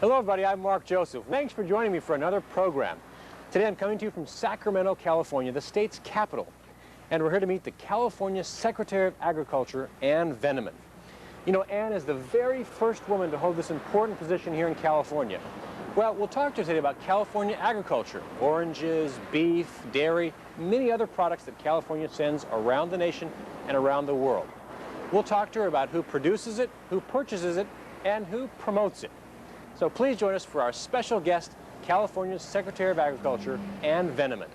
Hello everybody, I'm Mark Joseph. Thanks for joining me for another program. Today I'm coming to you from Sacramento, California, the state's capital. And we're here to meet the California Secretary of Agriculture, Ann Veneman. You know, Ann is the very first woman to hold this important position here in California. Well, we'll talk to her today about California agriculture, oranges, beef, dairy, many other products that California sends around the nation and around the world. We'll talk to her about who produces it, who purchases it, and who promotes it. So please join us for our special guest, California's Secretary of Agriculture, Ann Veneman.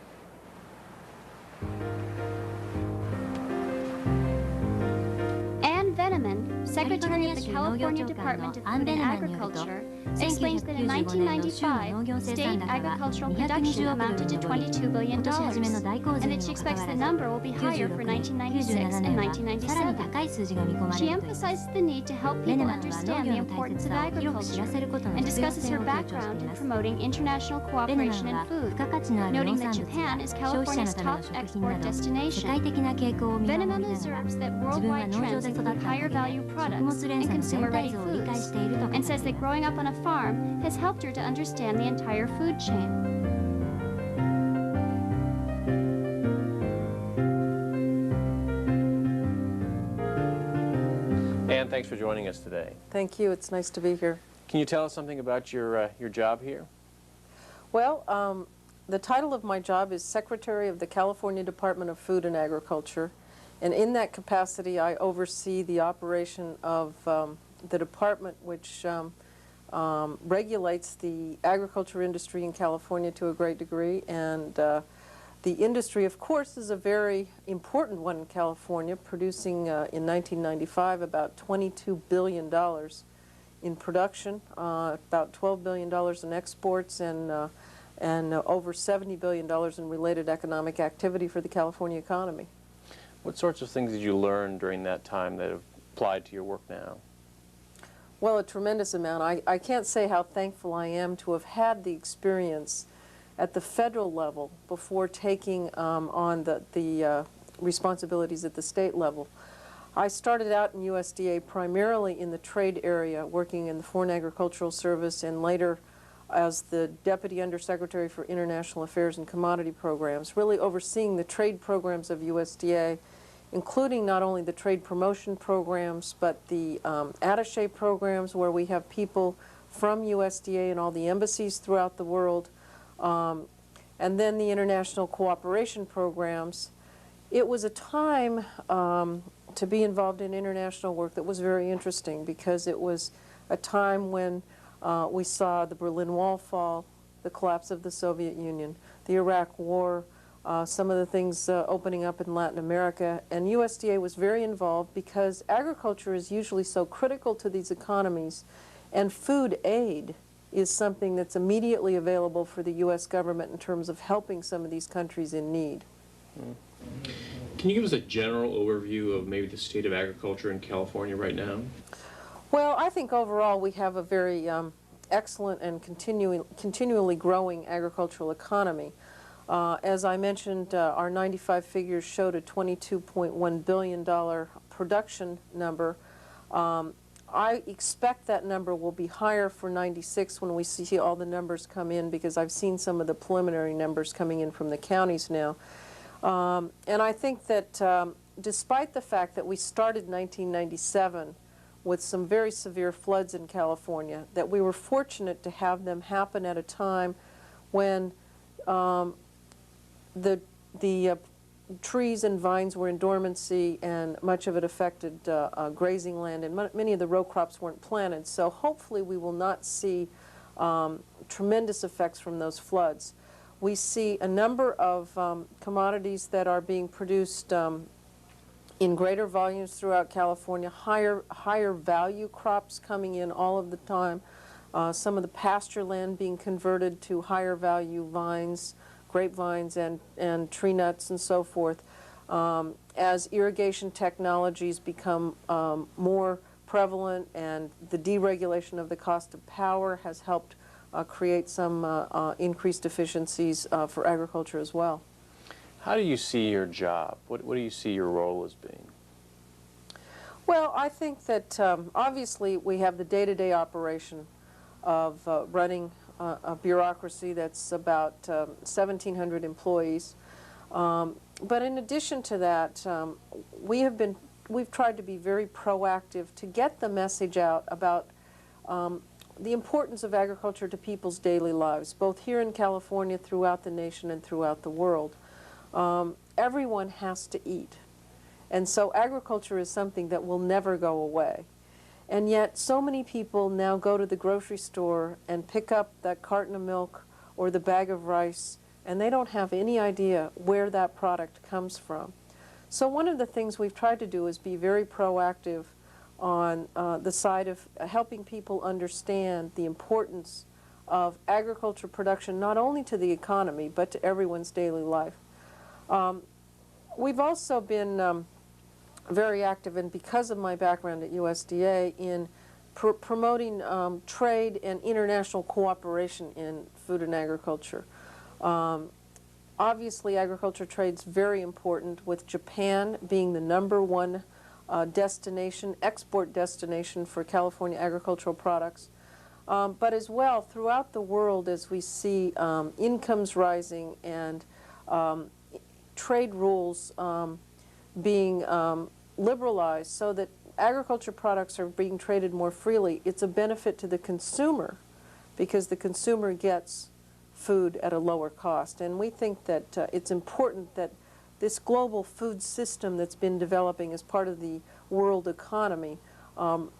Ann Veneman, Secretary of the California Department of Food and Agriculture, explains that in 1995, state agricultural production amounted to $22 billion, and that she expects the number will be higher for 1996 and 1997. She emphasizes the need to help people understand the importance of agriculture and discusses her background in promoting international cooperation in food, noting that Japan is California's top export destination. Veneman observes that worldwide trends include higher value products and consumer-ready foods, and says that growing up on a farm has helped her to understand the entire food chain. Ann, thanks for joining us today. Thank you. It's nice to be here. Can you tell us something about your job here? Well, the title of my job is Secretary of the California Department of Food and Agriculture, and in that capacity I oversee the operation of the department which regulates the agriculture industry in California to a great degree, and the industry, of course, is a very important one in California, producing in 1995 about $22 billion in production, about $12 billion in exports, and over $70 billion in related economic activity for the California economy. What sorts of things did you learn during that time that have applied to your work now? Well, a tremendous amount. I can't say how thankful I am to have had the experience at the federal level before taking on the responsibilities at the state level. I started out in USDA primarily in the trade area, working in the Foreign Agricultural Service, and later as the Deputy Undersecretary for International Affairs and Commodity Programs, really overseeing the trade programs of USDA, including not only the trade promotion programs, but the attaché programs where we have people from USDA and all the embassies throughout the world, and then the international cooperation programs. It was a time to be involved in international work that was very interesting, because it was a time when we saw the Berlin Wall fall, the collapse of the Soviet Union, the Iraq War, some of the things opening up in Latin America, and USDA was very involved because agriculture is usually so critical to these economies, and food aid is something that's immediately available for the U.S. government in terms of helping some of these countries in need. Can you give us a general overview of maybe the state of agriculture in California right now? Well, I think overall we have a very excellent and continually growing agricultural economy. As I mentioned, our 95 figures showed a $22.1 billion production number. I expect that number will be higher for 96 when we see all the numbers come in, because I've seen some of the preliminary numbers coming in from the counties now. And I think that despite the fact that we started 1997 with some very severe floods in California, that we were fortunate to have them happen at a time when the trees and vines were in dormancy, and much of it affected grazing land, and many of the row crops weren't planted. So hopefully we will not see tremendous effects from those floods. We see a number of commodities that are being produced in greater volumes throughout California, higher value crops coming in all of the time, some of the pasture land being converted to higher value vines, grapevines and tree nuts and so forth. As irrigation technologies become more prevalent, and the deregulation of the cost of power has helped create some increased efficiencies for agriculture as well. How do you see your job? What do you see your role as being? Well, I think that obviously we have the day-to-day operation of running a bureaucracy that's about 1,700 employees. But in addition to that, we've tried to be very proactive to get the message out about the importance of agriculture to people's daily lives, both here in California, throughout the nation, and throughout the world. Everyone has to eat. And so agriculture is something that will never go away. And yet so many people now go to the grocery store and pick up that carton of milk or the bag of rice, and they don't have any idea where that product comes from. So one of the things we've tried to do is be very proactive on the side of helping people understand the importance of agriculture production, not only to the economy, but to everyone's daily life. We've also been very active, and because of my background at USDA, in promoting trade and international cooperation in food and agriculture. Obviously, agriculture trade's very important, with Japan being the #1 destination, export destination for California agricultural products. But as well, throughout the world, as we see incomes rising and trade rules being liberalized so that agriculture products are being traded more freely, it's a benefit to the consumer because the consumer gets food at a lower cost. And we think that it's important that this global food system that's been developing as part of the world economy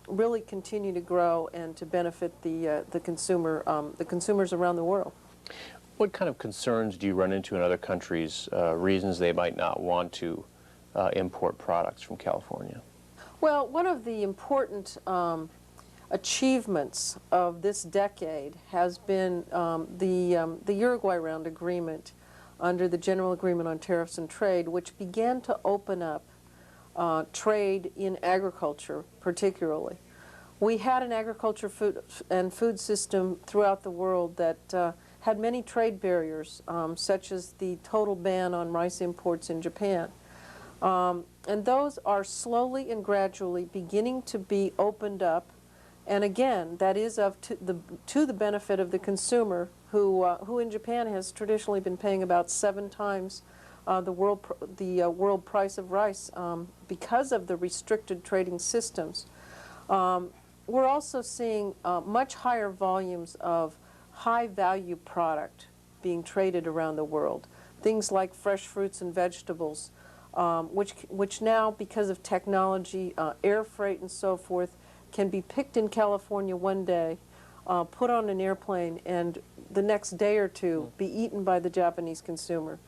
really continue to grow and to benefit the consumers around the world. What kind of concerns do you run into in other countries, reasons they might not want to import products from California? Well, one of the important achievements of this decade has been the Uruguay Round Agreement under the General Agreement on Tariffs and Trade, which began to open up trade in agriculture particularly. We had an agriculture food system throughout the world that had many trade barriers, such as the total ban on rice imports in Japan. And those are slowly and gradually beginning to be opened up. And again, that is to the benefit of the consumer, who in Japan has traditionally been paying about 7 times the world price of rice because of the restricted trading systems. We're also seeing much higher volumes of high-value product being traded around the world. Things like fresh fruits and vegetables, which now, because of technology, air freight and so forth, can be picked in California one day, put on an airplane, and the next day or two be eaten by the Japanese consumer.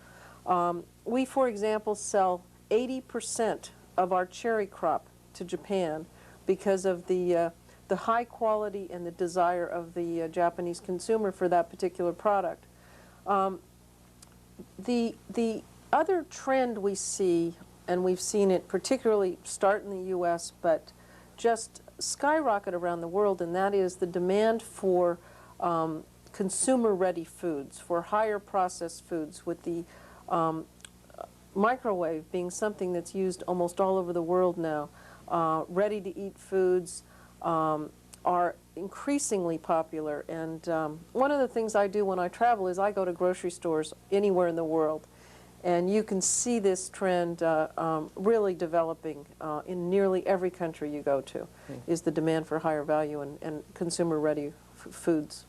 We, for example, sell 80% of our cherry crop to Japan because of the high quality and the desire of the Japanese consumer for that particular product. The other trend we see, and we've seen it particularly start in the U.S., but just skyrocket around the world, and that is the demand for consumer-ready foods, for higher processed foods, with the microwave being something that's used almost all over the world now. Ready-to-eat foods are increasingly popular, and one of the things I do when I travel is I go to grocery stores anywhere in the world, and you can see this trend really developing in nearly every country you go to, is the demand for higher value and consumer-ready foods.